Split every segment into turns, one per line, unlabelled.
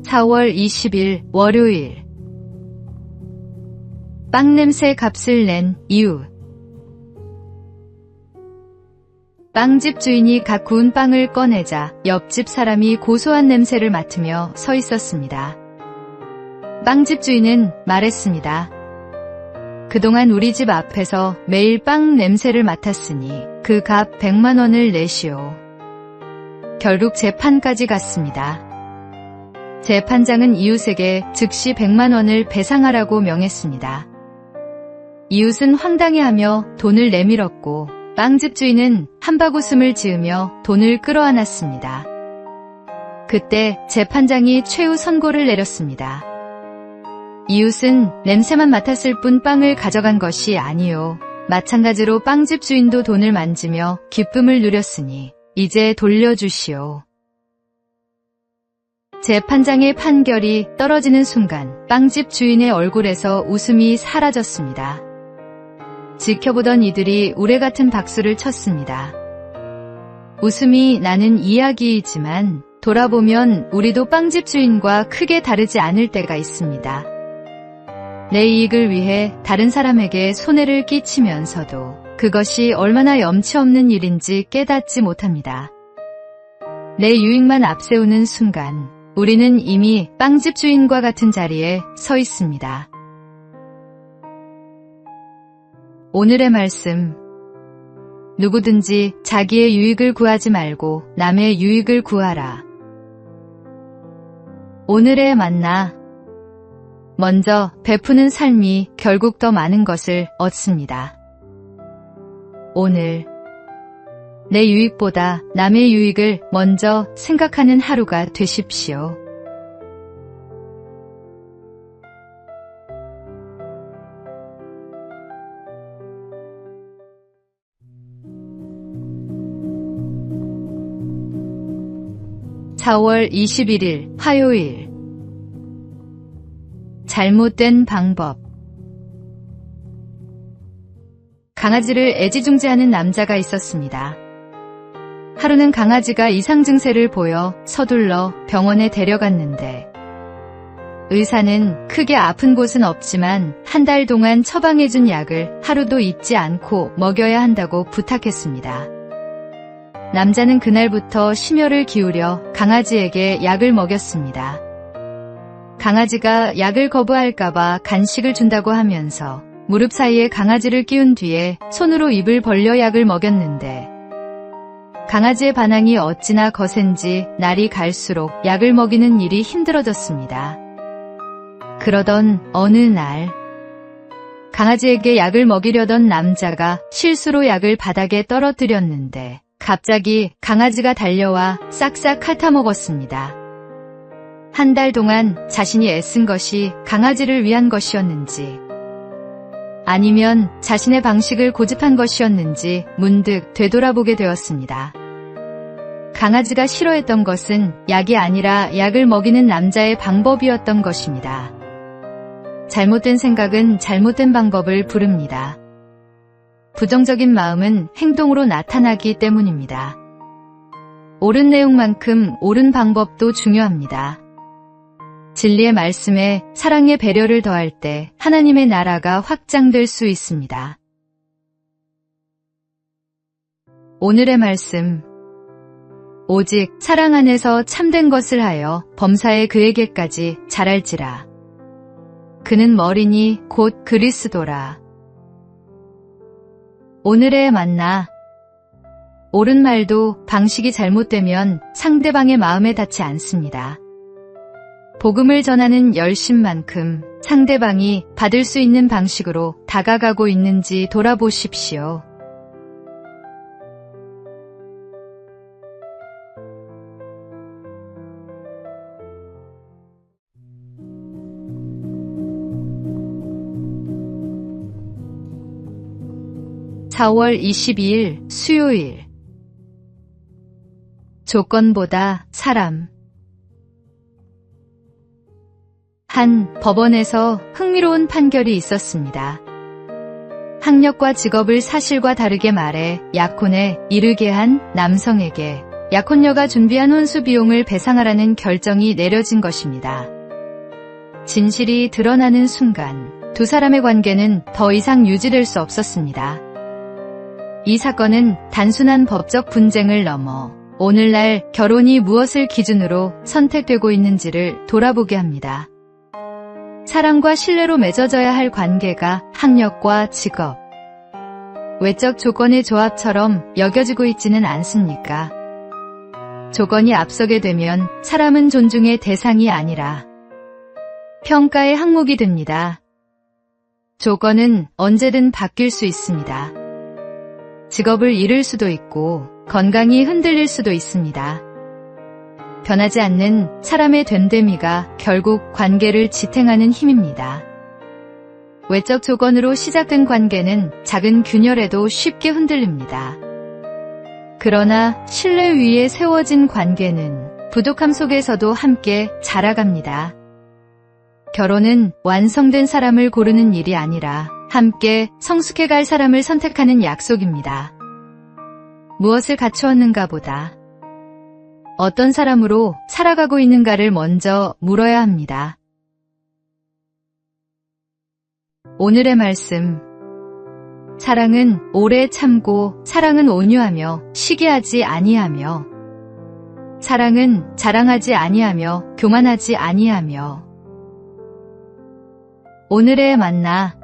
4월 20일 월요일. 빵 냄새 값을 낸 이유. 빵집 주인이 갓 구운 빵을 꺼내자 옆집 사람이 고소한 냄새를 맡으며 서 있었습니다. 빵집 주인은 말했습니다. 그동안 우리 집 앞에서 매일 빵 냄새를 맡았으니 그 값 100만 원을 내시오. 결국 재판까지 갔습니다. 재판장은 이웃에게 즉시 100만 원을 배상하라고 명했습니다. 이웃은 황당해하며 돈을 내밀었고 빵집 주인은 한바구음을 지으며 돈을 끌어안았습니다. 그때 재판장이 최후 선고를 내렸습니다. 이웃은 냄새만 맡았을 뿐 빵을 가져간 것이 아니요. 마찬가지로 빵집 주인도 돈을 만지며 기쁨을 누렸으니 이제 돌려주시오. 재판장의 판결이 떨어지는 순간 빵집 주인의 얼굴에서 웃음이 사라졌습니다. 지켜보던 이들이 우레같은 박수를 쳤습니다. 웃음이 나는 이야기이지만 돌아보면 우리도 빵집 주인과 크게 다르지 않을 때가 있습니다. 내 이익을 위해 다른 사람에게 손해를 끼치면서도 그것이 얼마나 염치 없는 일인지 깨닫지 못합니다. 내 유익만 앞세우는 순간 우리는 이미 빵집 주인과 같은 자리에 서 있습니다. 오늘의 말씀. 누구든지 자기의 유익을 구하지 말고 남의 유익을 구하라. 오늘의 만나. 먼저 베푸는 삶이 결국 더 많은 것을 얻습니다. 오늘 내 유익보다 남의 유익을 먼저 생각하는 하루가 되십시오. (4월 21일) 화요일. 잘못된 방법. 강아지를 애지중지하는 남자가 있었습니다. 하루는 강아지가 이상 증세를 보여 서둘러 병원에 데려갔는데 의사는 크게 아픈 곳은 없지만 한 달 동안 처방해준 약을 하루도 잊지 않고 먹여야 한다고 부탁했습니다. 남자는 그날부터 심혈을 기울여 강아지에게 약을 먹였습니다. 강아지가 약을 거부할까봐 간식을 준다고 하면서 무릎 사이에 강아지를 끼운 뒤에 손으로 입을 벌려 약을 먹였는데 강아지의 반항이 어찌나 거센지 날이 갈수록 약을 먹이는 일이 힘들어졌습니다. 그러던 어느 날 강아지에게 약을 먹이려던 남자가 실수로 약을 바닥에 떨어뜨렸는데 갑자기 강아지가 달려와 싹싹 핥아먹었습니다. 한 달 동안 자신이 애쓴 것이 강아지를 위한 것이었는지 아니면 자신의 방식을 고집한 것이었는지 문득 되돌아보게 되었습니다. 강아지가 싫어했던 것은 약이 아니라 약을 먹이는 남자의 방법이었던 것입니다. 잘못된 생각은 잘못된 방법을 부릅니다. 부정적인 마음은 행동으로 나타나기 때문입니다. 옳은 내용만큼 옳은 방법도 중요합니다. 진리의 말씀에 사랑의 배려를 더할 때 하나님의 나라가 확장될 수 있습니다. 오늘의 말씀. 오직 사랑 안에서 참된 것을 하여 범사에 그에게까지 잘할지라. 그는 머리니 곧 그리스도라. 오늘의 만나. 옳은 말도 방식이 잘못되면 상대방의 마음에 닿지 않습니다. 복음을 전하는 열심만큼 상대방이 받을 수 있는 방식으로 다가가고 있는지 돌아보십시오. (4월 22일) 수요일. 조건보다 사람. 한 법원에서 흥미로운 판결이 있었습니다. 학력과 직업을 사실과 다르게 말해 약혼에 이르게 한 남성에게 약혼녀가 준비한 혼수 비용을 배상하라는 결정이 내려진 것입니다. 진실이 드러나는 순간 두 사람의 관계는 더 이상 유지될 수 없었습니다. 이 사건은 단순한 법적 분쟁을 넘어 오늘날 결혼이 무엇을 기준으로 선택되고 있는지를 돌아보게 합니다. 사랑과 신뢰로 맺어져야 할 관계가 학력과 직업, 외적 조건의 조합처럼 여겨지고 있지는 않습니까? 조건이 앞서게 되면 사람은 존중의 대상이 아니라 평가의 항목이 됩니다. 조건은 언제든 바뀔 수 있습니다. 직업을 잃을 수도 있고 건강이 흔들릴 수도 있습니다. 변하지 않는 사람의 됨됨이가 결국 관계를 지탱하는 힘입니다. 외적 조건으로 시작된 관계는 작은 균열에도 쉽게 흔들립니다. 그러나 신뢰 위에 세워진 관계는 부족함 속에서도 함께 자라갑니다. 결혼은 완성된 사람을 고르는 일이 아니라 함께 성숙해갈 사람을 선택하는 약속입니다. 무엇을 갖추었는가 보다 어떤 사람으로 살아가고 있는가를 먼저 물어야 합니다. 오늘의 말씀. 사랑은 오래 참고 사랑은 온유하며 시기하지 아니하며 사랑은 자랑하지 아니하며 교만하지 아니하며 오늘의 만나.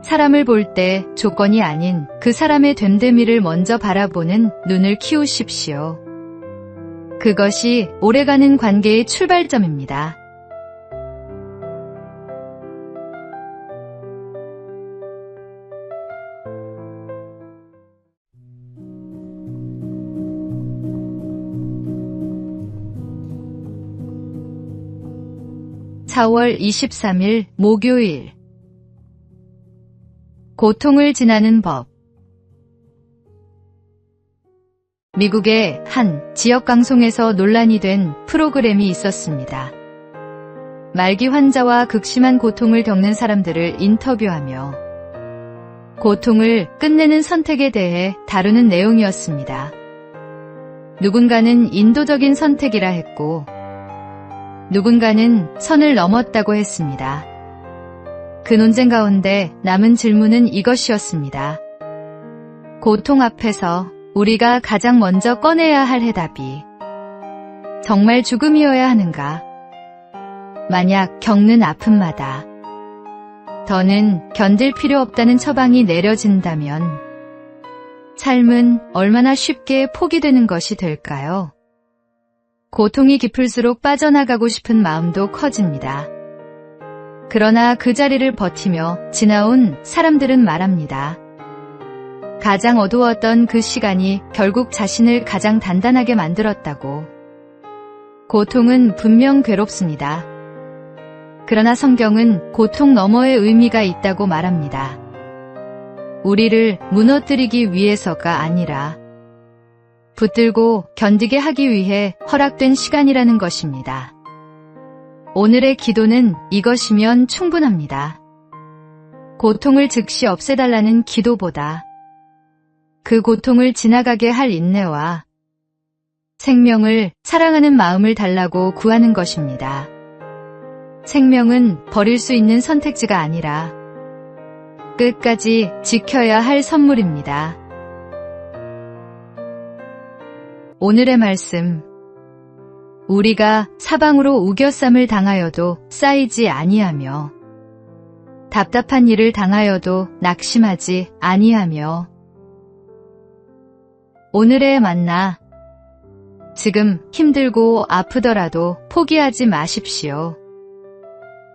사람을 볼 때 조건이 아닌 그 사람의 됨됨이를 먼저 바라보는 눈을 키우십시오. 그것이 오래가는 관계의 출발점입니다. (4월 23일) 목요일. 고통을 지나는 법. 미국의 한 지역 방송에서 논란이 된 프로그램이 있었습니다. 말기 환자와 극심한 고통을 겪는 사람들을 인터뷰하며 고통을 끝내는 선택에 대해 다루는 내용이었습니다. 누군가는 인도적인 선택이라 했고 누군가는 선을 넘었다고 했습니다. 그 논쟁 가운데 남은 질문은 이것이었습니다. 고통 앞에서 우리가 가장 먼저 꺼내야 할 해답이 정말 죽음이어야 하는가? 만약 겪는 아픔마다 더는 견딜 필요 없다는 처방이 내려진다면 삶은 얼마나 쉽게 포기되는 것이 될까요? 고통이 깊을수록 빠져나가고 싶은 마음도 커집니다. 그러나 그 자리를 버티며 지나온 사람들은 말합니다. 가장 어두웠던 그 시간이 결국 자신을 가장 단단하게 만들었다고. 고통은 분명 괴롭습니다. 그러나 성경은 고통 너머의 의미가 있다고 말합니다. 우리를 무너뜨리기 위해서가 아니라 붙들고 견디게 하기 위해 허락된 시간이라는 것입니다. 오늘의 기도는 이것이면 충분합니다. 고통을 즉시 없애달라는 기도보다 그 고통을 지나가게 할 인내와 생명을 사랑하는 마음을 달라고 구하는 것입니다. 생명은 버릴 수 있는 선택지가 아니라 끝까지 지켜야 할 선물입니다. 오늘의 말씀. 우리가 사방으로 우겨쌈을 당하여도 쌓이지 아니하며 답답한 일을 당하여도 낙심하지 아니하며 오늘의 만나. 지금 힘들고 아프더라도 포기하지 마십시오.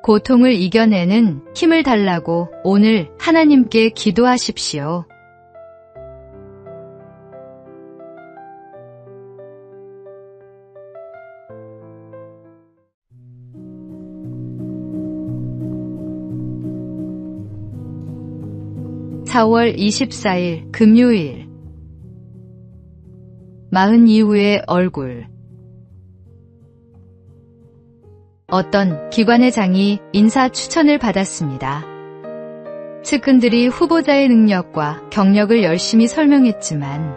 고통을 이겨내는 힘을 달라고 오늘 하나님께 기도하십시오. (4월 24일) 금요일. 마흔 이후의 얼굴. 어떤 기관의 장이 인사 추천을 받았습니다. 측근들이 후보자의 능력과 경력을 열심히 설명했지만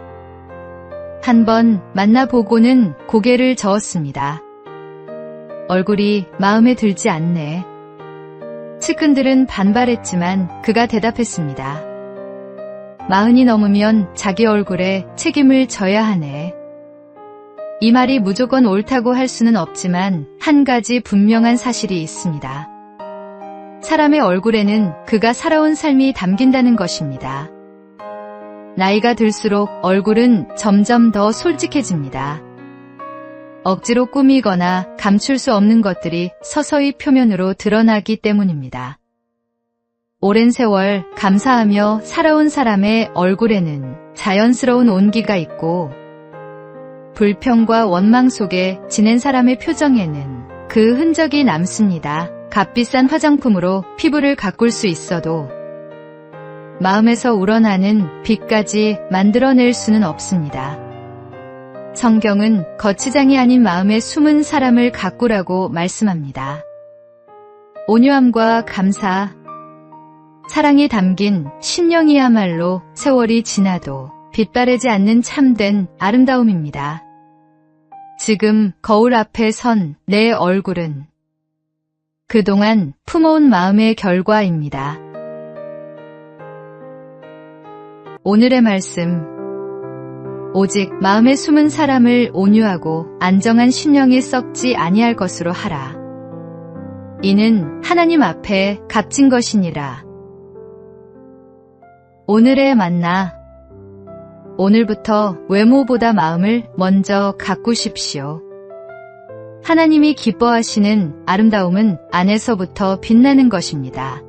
한번 만나보고는 고개를 저었습니다. 얼굴이 마음에 들지 않네. 측근들은 반발했지만 그가 대답했습니다. 40이 넘으면 자기 얼굴에 책임을 져야 하네. 이 말이 무조건 옳다고 할 수는 없지만 한 가지 분명한 사실이 있습니다. 사람의 얼굴에는 그가 살아온 삶이 담긴다는 것입니다. 나이가 들수록 얼굴은 점점 더 솔직해집니다. 억지로 꾸미거나 감출 수 없는 것들이 서서히 표면으로 드러나기 때문입니다. 오랜 세월 감사하며 살아온 사람의 얼굴에는 자연스러운 온기가 있고, 불평과 원망 속에 지낸 사람의 표정에는 그 흔적이 남습니다. 값비싼 화장품으로 피부를 가꿀 수 있어도 마음에서 우러나는 빛까지 만들어낼 수는 없습니다. 성경은 거치장이 아닌 마음에 숨은 사람을 가꾸라고 말씀합니다. 온유함과 감사, 사랑이 담긴 신령이야말로 세월이 지나도 빛바래지 않는 참된 아름다움입니다. 지금 거울 앞에 선 내 얼굴은 그동안 품어온 마음의 결과입니다. 오늘의 말씀, 오직 마음에 숨은 사람을 온유하고 안정한 심령이 썩지 아니할 것으로 하라. 이는 하나님 앞에 값진 것이니라. 오늘의 만나, 오늘부터 외모보다 마음을 먼저 가꾸십시오. 하나님이 기뻐하시는 아름다움은 안에서부터 빛나는 것입니다.